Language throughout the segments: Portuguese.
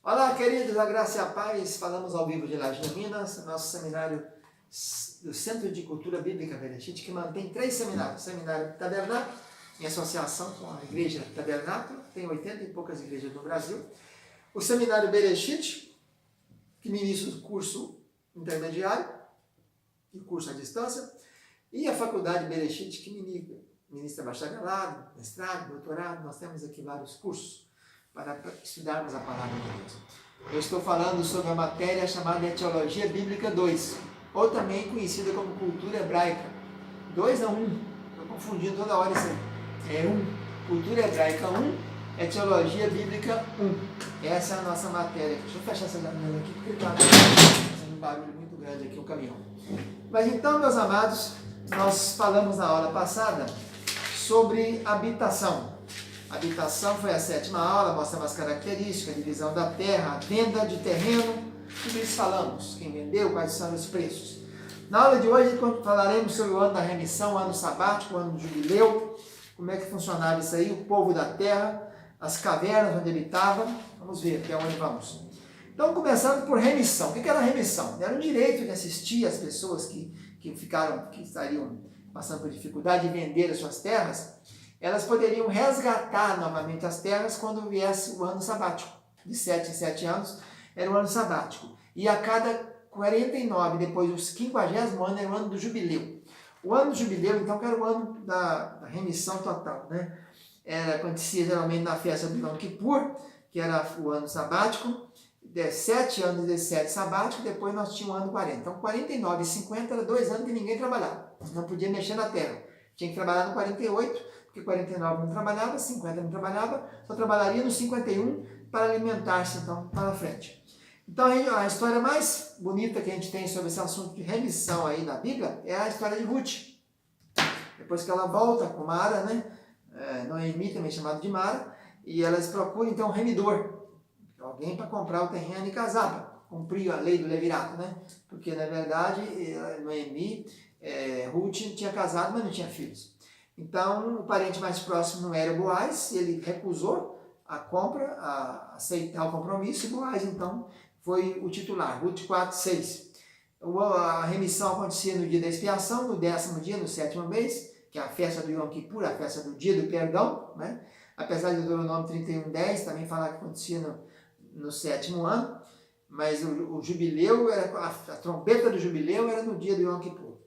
Olá, queridos, a graça e a paz. Falamos ao vivo de Lagina, Minas, nosso seminário do Centro de Cultura Bíblica Bereshit, que mantém 3 seminários. Seminário Tabernáculo, em associação com a Igreja Tabernáculo, tem 80 e poucas igrejas no Brasil. O Seminário Bereshit, que ministra o curso intermediário e curso à distância. E a Faculdade Bereshit, que ministra bacharelado, mestrado, doutorado. Nós temos aqui vários cursos para estudarmos a Palavra de Deus. Eu estou falando sobre a matéria chamada Etiologia Bíblica 2, ou também conhecida como Cultura Hebraica. 2 a 1, estou confundindo toda hora isso aí. É 1, Cultura Hebraica 1, Etiologia Bíblica 1. Essa é a nossa matéria. Deixa eu fechar essa janela aqui, porque está fazendo um barulho muito grande aqui, o caminhão. Mas então, meus amados, nós falamos na aula passada sobre habitação. Habitação foi a 7ª aula, mostramos as características, a divisão da terra, a venda de terreno, tudo isso falamos, quem vendeu, quais são os preços. Na aula de hoje falaremos sobre o ano da remissão, o ano sabático, o ano do jubileu, como é que funcionava isso aí, o povo da terra, as cavernas onde habitava. Vamos ver até onde vamos. Então, começando por remissão. O que era remissão? Era um direito de assistir as pessoas que estariam passando por dificuldade de vender as suas terras. Elas poderiam resgatar novamente as terras quando viesse o ano sabático. De 7 em 7 anos era o ano sabático. E a cada 49, depois dos 50º ano, era o ano do jubileu. O ano do jubileu, então, que era o ano da remissão total, né? Acontecia geralmente na festa do Yom Kippur, que era o ano sabático. 7 anos de 7 sabático, depois nós tínhamos o ano 40. Então, 49 e 50 era 2 anos que ninguém trabalhava. Não podia mexer na terra. Tinha que trabalhar no 48, porque 49 não trabalhava, 50 não trabalhava, só trabalharia no 51 para alimentar-se, então, para frente. Então, a história mais bonita que a gente tem sobre esse assunto de remissão aí na Bíblia é a história de Ruth. Depois que ela volta com Mara, né? Noemi, também chamado de Mara, e elas procuram, então, um remidor. Alguém para comprar o terreno e casar, para cumprir a lei do levirato, né? Porque, na verdade, Noemi, Ruth tinha casado, mas não tinha filhos. Então, o parente mais próximo não era Boaz, ele recusou a compra, a aceitar o compromisso, e Boaz, então, foi o titular, Ruth 4:6. A remissão acontecia no dia da expiação, no 10º dia, no 7º mês, que é a festa do Yom Kippur, a festa do dia do perdão, né? Apesar de Deuteronômio 31:10 também falar que acontecia no 7º ano, mas o jubileu, a trombeta do jubileu era no dia do Yom Kippur.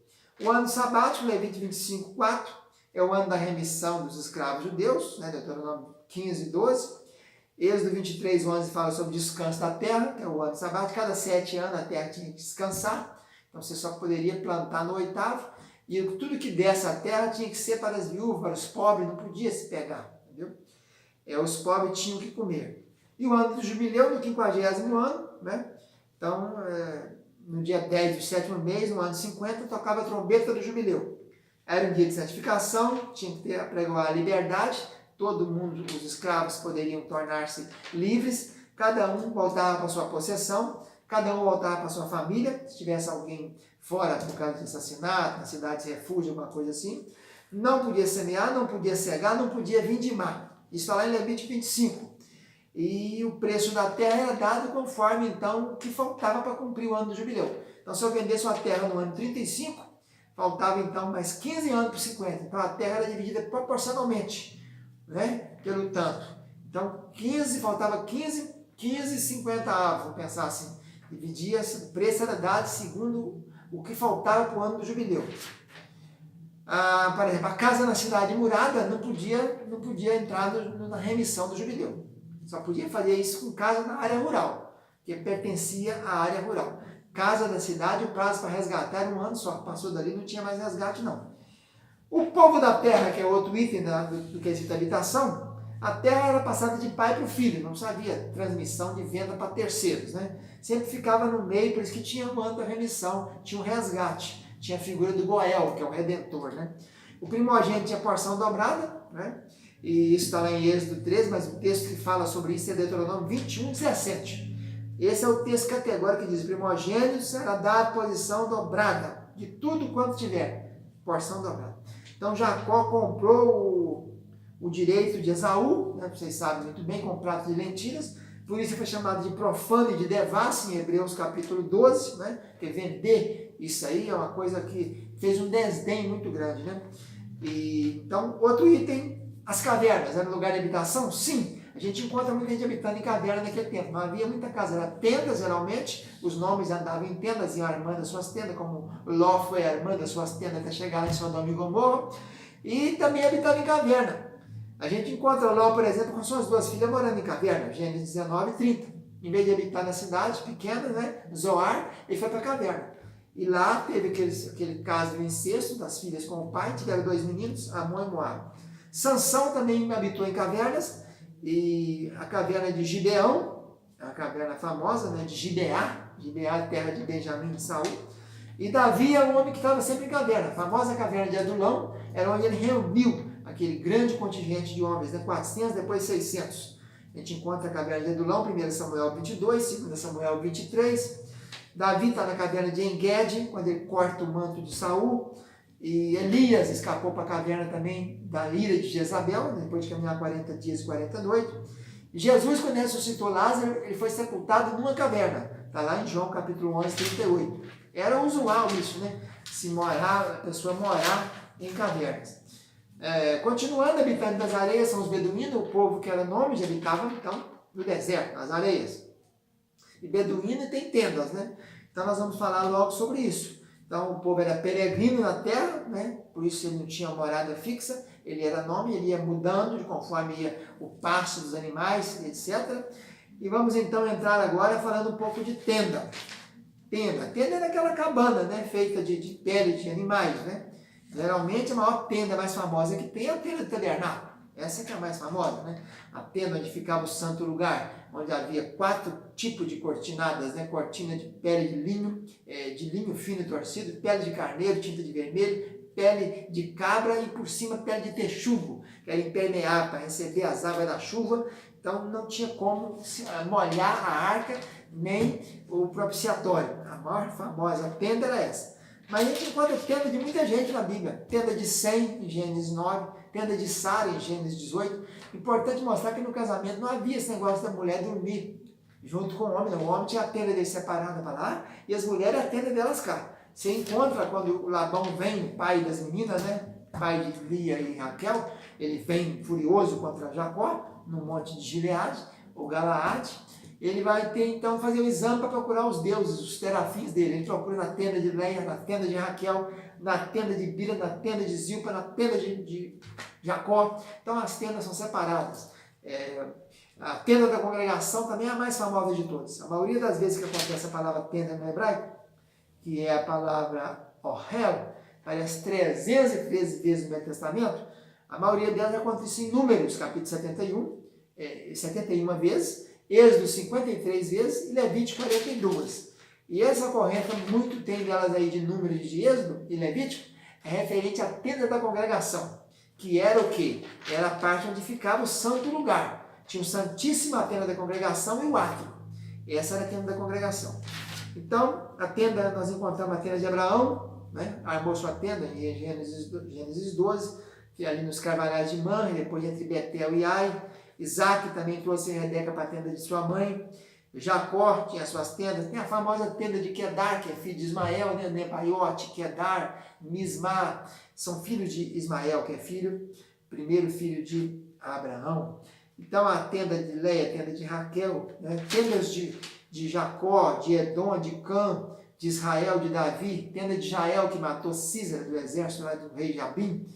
O ano sabático, Levítico 25:4, é o ano da remissão dos escravos judeus, né? Deuteronômio 15:12. Êxodo 23:11 fala sobre descanso da terra, que é o ano sabático. Cada 7 anos a terra tinha que descansar, então você só poderia plantar no 8º, e tudo que desse a terra tinha que ser para as viúvas, para os pobres, não podia se pegar, entendeu? Os pobres tinham que comer. E o ano do jubileu, no 50º ano, né? Então, no dia 10 do 7º mês, no ano 50, tocava a trombeta do jubileu. Era um dia de santificação, tinha que apregoar a liberdade, todo mundo, os escravos poderiam tornar-se livres, cada um voltava para sua possessão, cada um voltava para sua família, se tivesse alguém fora por causa de assassinato, na cidade de refúgio, alguma coisa assim. Não podia semear, não podia cegar, não podia vindimar. Isso está lá em Levítico 25. E o preço da terra era dado conforme, então, o que faltava para cumprir o ano do jubileu. Então, se eu vendesse uma terra no ano 35, faltava, então, mais 15 anos para 50. Então, a terra era dividida proporcionalmente, né? Pelo tanto. Então, faltava 15, 50 avos, vamos pensar assim. Dividia, o preço era dado segundo o que faltava para o ano do jubileu. Por exemplo, a casa na cidade murada não podia entrar na remissão do jubileu. Só podia fazer isso com casa na área rural, que pertencia à área rural. Casa da cidade, o prazo para resgatar era 1 ano só. Passou dali, não tinha mais resgate, não. O povo da terra, que é outro item do quesito habitação, a terra era passada de pai para o filho, não havia transmissão de venda para terceiros, né? Sempre ficava no meio, por isso que tinha o ano da remissão, tinha um resgate, tinha a figura do Goel, que é o redentor, né? O primogênito tinha porção dobrada, né? E isso está lá em Êxodo 13, mas o texto que fala sobre isso é Deuteronômio 21:17. Esse é o texto categórico que diz: primogênito será dado posição dobrada, de tudo quanto tiver, porção dobrada. Então Jacó comprou o direito de Esaú, né, vocês sabem muito bem, com um prato de lentilhas, por isso foi chamado de profano e de devasso, em Hebreus capítulo 12, né? Porque vender isso aí é uma coisa que fez um desdém muito grande, né? E, então, outro item, as cavernas, era lugar de habitação? Sim, a gente encontra muita gente habitando em caverna naquele tempo, não havia muita casa, era tendas geralmente, os nomes andavam em tendas, iam armando as suas tendas, como Ló foi armando as suas tendas até chegar lá em Sodoma e Gomorra, e também habitava em caverna. A gente encontra Ló, por exemplo, com suas duas filhas morando em caverna, Gênesis 19 e 30. Em vez de habitar na cidade pequena, né, Zoar, ele foi para a caverna. E lá teve aquele caso do incesto das filhas com o pai, tiveram 2 meninos, Amon e Moab. Sansão também habitou em cavernas, e a caverna de Gibeão, a caverna famosa, né, de Gibeá, Gibeá, terra de Benjamim e Saul. E Davi é um homem que estava sempre em caverna, a famosa caverna de Adulão, era onde ele reuniu aquele grande contingente de homens, né, 400, depois 600. A gente encontra a caverna de Adulão, 1 Samuel 22, 2 Samuel 23. Davi está na caverna de Engedi, quando ele corta o manto de Saul. E Elias escapou para a caverna também da ira de Jezabel, depois de caminhar 40 dias e 40 noites. E Jesus, quando ressuscitou Lázaro, ele foi sepultado numa caverna. Está lá em João capítulo 11, 38. Era usual isso, né? A pessoa morar em cavernas. Continuando habitando das areias, são os beduínos, o povo que era nômade habitava então no deserto, nas areias. E beduíno tem tendas, né? Então nós vamos falar logo sobre isso. Então o povo era peregrino na terra, né? Por isso ele não tinha morada fixa, ele era nômade, ele ia mudando conforme ia o pasto dos animais, etc. E vamos então entrar agora falando um pouco de tenda. Tenda era aquela cabana, né? Feita de pele de animais, né? Geralmente a maior tenda mais famosa que tem é a tenda do tabernáculo. Essa que é a mais famosa, né? A tenda onde ficava o santo lugar, onde havia 4 tipos de cortinadas, né? Cortina de pele de linho fino e torcido, pele de carneiro, tinta de vermelho, pele de cabra e por cima pele de texugo, que era impermeável para receber as águas da chuva. Então não tinha como molhar a arca, nem o propiciatório. A maior famosa tenda era essa. Mas a gente encontra tenda de muita gente na Bíblia. Tenda de Sem, em Gênesis 9, tenda de Sara, em Gênesis 18. Importante mostrar que no casamento não havia esse negócio da mulher dormir junto com o homem. Não. O homem tinha a tenda dele separada para lá e as mulheres a tenda delas cá. Você encontra quando o Labão vem, o pai das meninas, né? Pai de Lia e Raquel, ele vem furioso contra Jacó, no monte de Gileade, ou Galaade. Ele vai ter, então, fazer o exame para procurar os deuses, os terafins dele. Ele procura na tenda de Leia, na tenda de Raquel, na tenda de Bila, na tenda de Zilpa, na tenda de Jacó. Então, as tendas são separadas. A tenda da congregação também é a mais famosa de todas. A maioria das vezes que acontece a palavra tenda no hebraico, que é a palavra ohel, aparece 313 vezes no Velho Testamento, a maioria delas acontece em Números, capítulo 71, 71 vezes, Êxodo 53 vezes e Levítico 42. E essa ocorrência, muito tem delas aí de Números de Êxodo e Levítico, é referente à tenda da congregação, que era o quê? Era a parte onde ficava o santo lugar. Tinha o santíssimo a tenda da congregação e o átrio. Essa era a tenda da congregação. Então, a tenda, nós encontramos a tenda de Abraão, né? Armou sua tenda em Gênesis 12, que é ali nos carvalhais de Manre, depois entre Betel e Ai. Isaac também trouxe Rebeca para a tenda de sua mãe. Jacó tinha suas tendas. Tem a famosa tenda de Quedar, que é filho de Ismael, né? Nebaiote, Quedar, Mismá. São filhos de Ismael, que é primeiro filho de Abraão. Então a tenda de Leia, a tenda de Raquel, né? Tendas de Jacó, de Edom, de Cã, de Israel, de Davi. Tenda de Jael, que matou Císara do exército lá do rei Jabim.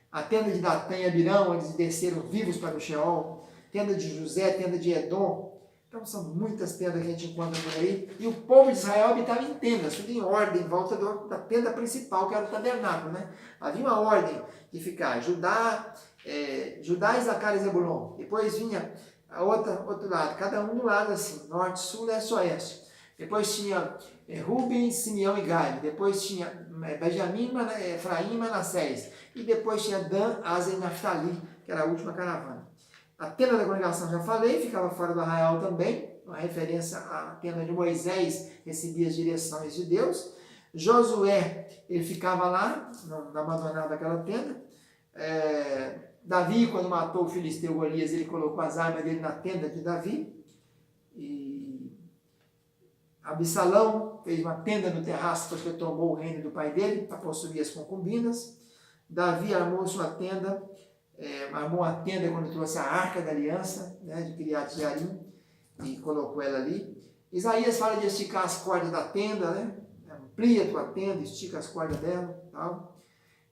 A tenda de Datã e Abirão, onde eles desceram vivos para o Sheol. Tenda de José, tenda de Edom. Então são muitas tendas que a gente encontra por aí. E o povo de Israel habitava em tendas, tudo em ordem, em volta da tenda principal, que era o tabernáculo, né? Havia uma ordem de ficar Judá, Isacar e Zebulon. Depois vinha outro lado, cada um do lado assim, norte, sul, leste, oeste. Depois tinha Rubem, Simeão e Gade. Depois tinha Benjamim, Efraim e Manassés. E depois tinha Dan, Asa e Naftali, que era a última caravana. A tenda da congregação, já falei, ficava fora do arraial também, uma referência à tenda de Moisés, recebia as direções de Deus. Josué, ele ficava lá, não abandonava aquela tenda. Davi, quando matou o filisteu Golias, ele colocou as armas dele na tenda de Davi. E Absalão fez uma tenda no terraço porque tomou o reino do pai dele para possuir as concubinas. Davi armou sua tenda, armou a tenda quando trouxe a arca da aliança, né, de Kiriat Jearim, e colocou ela ali. Isaías fala de esticar as cordas da tenda, né? Amplia a tua tenda, estica as cordas dela. Tal.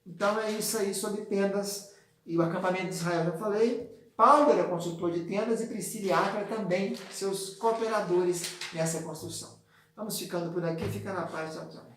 Então é isso aí sobre tendas e o acampamento de Israel, já falei. Paulo era construtor de tendas e Priscila e Áquila também, seus cooperadores nessa construção. Vamos ficando por aqui, fica na paz, tchau, tchau.